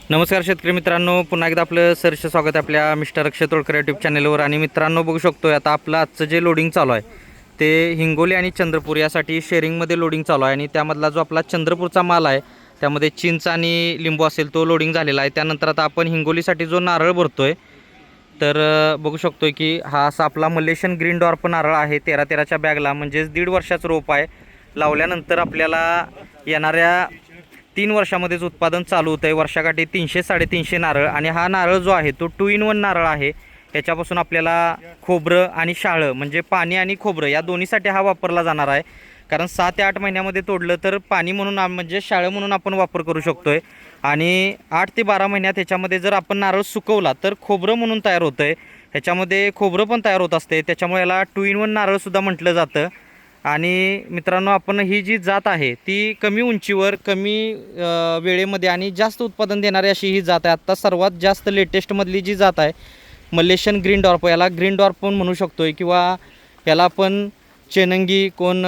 नमस्कार शेतकरी मित्रांनो, पुन्हा एकदा आपलं सहर्ष स्वागत आहे आपल्या मिस्टर अक्षय तोडकर यूट्यूब चॅनलवर. आणि मित्रांनो, बघू शकतो आता आपलं आजचं जे लोडिंग चालू आहे ते हिंगोली आणि चंद्रपूर यासाठी शेअरिंगमध्ये लोडिंग चालू आहे. आणि त्यामधला जो आपला चंद्रपूरचा माल आहे त्यामध्ये चिंच आणि लिंबू असेल तो लोडिंग झालेला आहे. त्यानंतर आता आपण हिंगोलीसाठी जो नारळ भरतोय तर बघू शकतोय की हा असा आपला मलेशियन ग्रीन डॉर्फ नारळ आहे 13-13च्या बॅगला, म्हणजेच 1.5 वर्षाचं रोप आहे. लावल्यानंतर आपल्याला येणाऱ्या 3 वर्षामध्येच उत्पादन चालू होतं आहे. वर्षाकाठी 300-350 नारळ. आणि हा नारळ जो आहे तो 2 in 1 नारळ आहे. ह्याच्यापासून आपल्याला खोबरं आणि शाळं म्हणजे पाणी आणि खोबरं या दोन्हीसाठी हा वापरला जाणार आहे. कारण 6 ते 8 महिन्यामध्ये तोडलं तर पाणी म्हणून म्हणजे शाळं म्हणून आपण वापर करू शकतो आहे. आणि 8 ते 12 महिन्यात ह्याच्यामध्ये जर आपण नारळ सुकवला तर खोबरं म्हणून तयार होतं आहे. ह्याच्यामध्ये खोबरं पण तयार होत असते, त्याच्यामुळे याला 2 in 1 नारळसुद्धा म्हटलं जातं. आणि मित्रांनो, आपण ही जी जात आहे ती कमी उंचीवर कमी वेळेमध्ये आणि जास्त उत्पादन देणारी अशी ही जात आहे. आत्ता सर्वात जास्त लेटेस्टमधली जी जात आहे मलेशियन ग्रीन डॉर्फ, याला ग्रीन डॉर्फ पण म्हणू शकतो आहे किंवा याला आपण चेनंगी, कोण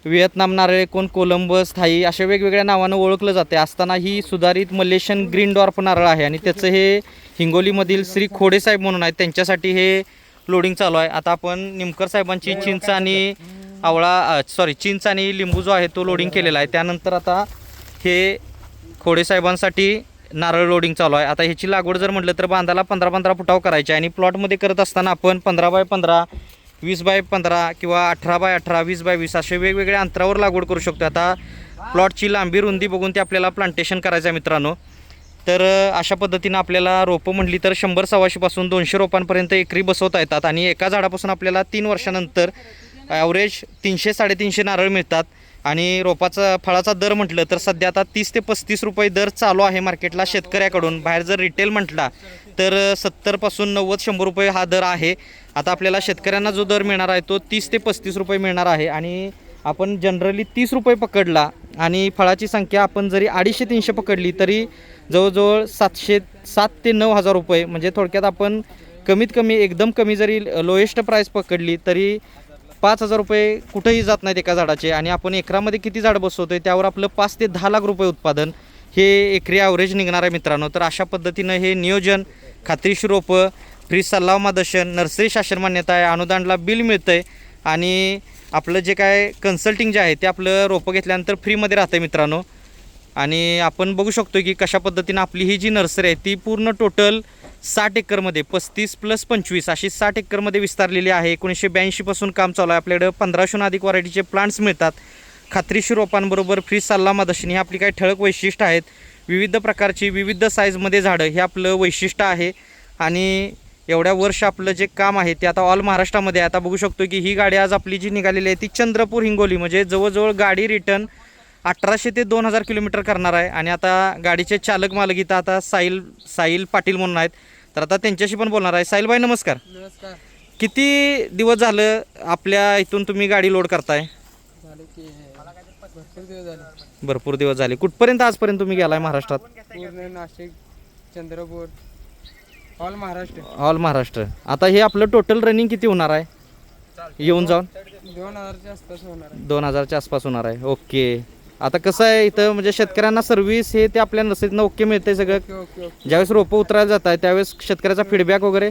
व्हिएतनाम नारळे, कोण कोलंबस, थाई अशा वेगवेगळ्या नावानं ओळखलं जाते. असताना ही सुधारित मलेशियन ग्रीन डॉर्फ नारळ आहे. आणि त्याचं हे हिंगोलीमधील श्री खोडेसाहेब म्हणून आहेत, त्यांच्यासाठी हे लोडिंग चालू आहे. आता आपण निमकर साहेबांची चिंच आणि चिंच आणि लिंबू जो आहे तो लोडिंग केलेला आहे. त्यानंतर आता हे खोडेसाहेबांसाठी नारळ लोडिंग चालू आहे. आता ह्याची लागवड जर म्हटलं तर बांधाला 15-15 फुटाव करायची. आणि प्लॉटमध्ये करत असताना आपण 15x15, 20x15 किंवा 18x18, 20x20 असे वेगवेगळ्या अंतरावर लागवड करू शकतो. आता प्लॉटची लांबी रुंदी बघून ते आपल्याला प्लांटेशन करायचं आहे मित्रांनो. तर अशा पद्धतीनं आपल्याला रोपं म्हटली तर 100-125 पासून 200 रोपांपर्यंत एकरी बसवता येतात. आणि एका झाडापासून आपल्याला 3 वर्षानंतर ॲव्हरेज 300-350 नारळ मिळतात. आणि रोपाचा फळाचा दर म्हटलं तर सध्या आता 30 ते 35 रुपये दर चालू आहे मार्केटला शेतकऱ्याकडून. बाहेर जर रिटेल म्हटला तर 70 पासून 90-100 रुपये हा दर आहे. आता आपल्याला शेतकऱ्यांना जो दर मिळणार आहे तो 30 ते 35 रुपये मिळणार आहे. आणि आपण जनरली 30 रुपये पकडला आणि फळाची संख्या आपण जरी 250-300 पकडली तरी जवळजवळ 7 ते 9 हजार रुपये, म्हणजे थोडक्यात आपण कमीत कमी एकदम कमी जरी लोएस्ट प्राईस पकडली तरी 5,000 रुपये कुठंही जात नाहीत एका झाडाचे. आणि आपण एकरामध्ये किती झाड बसवतो आहे त्यावर आपलं 5 ते 10 लाख रुपये उत्पादन हे एकरी ॲव्हरेज निघणार आहे मित्रांनो. तर अशा पद्धतीनं हे नियोजन, खात्रीशीर रोपं, फ्री सल्ला मार्गदर्शन, नर्सरी शासन मान्यता आहे, अनुदानला बिल मिळतं आहे. आणि आपलं जे काय कन्सल्टिंग जे आहे ते आपलं रोपं घेतल्यानंतर फ्रीमध्ये राहतं आहे मित्रांनो. आणि आपण बघू शकतो की कशा पद्धतीनं आपली ही जी नर्सरी आहे ती पूर्ण टोटल 60 एकरमध्ये 35 + 25 अशी 60 एकरमध्ये विस्तारलेली आहे. 1982 पासून काम चालू आहे. आपल्याकडं 1500हून अधिक व्हरायटीचे प्लांट्स मिळतात. खात्रीशीर रोपांबरोबर फ्री सल्ला मार्गदर्शन ही आपली काही ठळक वैशिष्ट्य आहेत. विविध प्रकारची विविध साईजमध्ये झाडं हे आपलं वैशिष्ट्य आहे. आणि एवढ्या वर्ष आपलं जे काम आहे ते आता ऑल महाराष्ट्रामध्ये आता बघू शकतो की ही गाडी आज आपली जी निघालेली आहे ती चंद्रपूर हिंगोली, म्हणजे जवळजवळ गाडी रिटर्न 1800 ते 2000 किलोमीटर करणार आहे. आणि आता गाडीचे चालक मालक इथं आता साहिल पाटील म्हणून आहेत, तर आता त्यांच्याशी पण बोलणार आहे. साहिलबाई नमस्कार. नमस्कार. किती दिवस झालं आपल्या इथून तुम्ही गाडी लोड करताय? झाले की भरपूर दिवस झाले. भरपूर दिवस झाले. कुठपर्यंत आजपर्यंत तुम्ही गेलाय महाराष्ट्रात? पूर्ण नाशिक, चंद्रपूर, ऑल महाराष्ट्र. ऑल महाराष्ट्र. आता हे आपलं टोटल रनिंग किती होणार आहे येऊन जाऊन? 2000च्या आसपास होणार आहे. 2000च्या आसपास होणार आहे. ओके. आता कसं आहे इथं म्हणजे शेतकऱ्यांना सर्व्हिस हे ते आपल्या नर्सरीतनं ओके मिळते सगळं? Okay okay okay. ज्यावेळेस रोपं उतरायला जात आहे त्यावेळेस शेतकऱ्याचा फीडबॅक वगैरे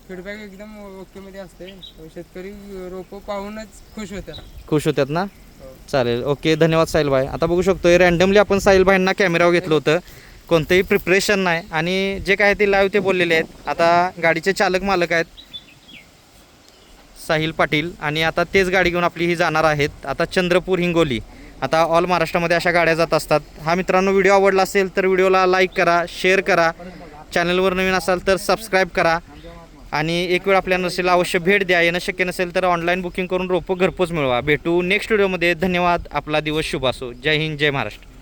फीडबॅक एकदम ओके मध्ये असते. शेतकरी रोपं पाहूनच खुश होतात ना? चालेल. ओके, धन्यवाद साहिलबाई. आता बघू शकतो रँडमली आपण साहिलबाईंना कॅमेरावर घेतलं होतं, कोणतंही प्रिपरेशन नाही. आणि जे काय ते लाईव्ह ते बोललेले आहेत. आता गाडीचे चालक मालक आहेत साहिल पाटील, आणि आता तेच गाडी घेऊन आपली ही जाणार आहेत आता चंद्रपूर हिंगोली. आता ऑल महाराष्ट्रामध्ये अशा गाड्या जात असतात. हा मित्रांनो, व्हिडिओ आवडला असेल तर व्हिडिओला लाईक करा, शेअर करा, चॅनलवर नवीन असाल तर सबस्क्राईब करा. आणि एक वेळ आपल्या नर्सरीला अवश्य भेट द्या. येणं शक्य नसेल तर ऑनलाईन बुकिंग करून रोपं घरपोच मिळवा. भेटू नेक्स्ट व्हिडिओमध्ये. धन्यवाद. आपला दिवस शुभ असो. जय हिंद, जय महाराष्ट्र.